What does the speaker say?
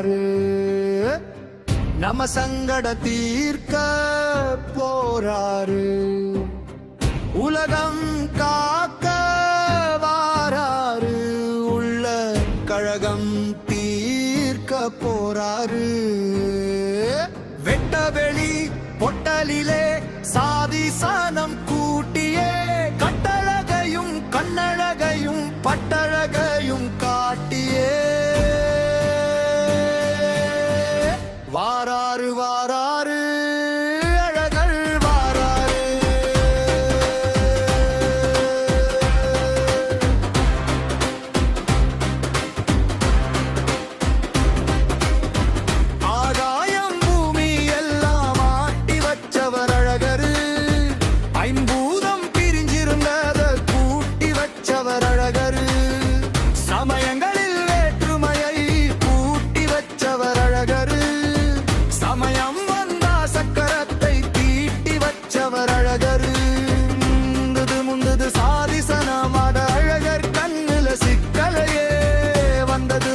போறாரு. நம்ம சங்கட தீர்க்க போறாரு. உலகம் காக்க வாராரு. உள்ள கழகம் தீர்க்க போறாரு. வெட்ட வெளி பொட்டலிலே சாதி சாணம் கூட்டியே கட்டழகையும் கண்ணழகையும் பட்டழகையும் காட்டியே வாராரு வாராரு அழகர் வாராரு. ஆகாயம் பூமி எல்லாம் ஆட்டி வச்சவர் அழகரு. ஐம்பூதம் பிரிஞ்சிருந்தத கூட்டி வச்சவர் அழகரு. சமயங்களில் வேற்றுமையை கூட்டி வச்சவர் அழகரு. சமயம் வந்தா சக்கரத்தை தீட்டி வச்சவர் அழகரு. முந்தது சாதிசனமாட அழகர் கண்ணுல சிக்கலையே வந்தது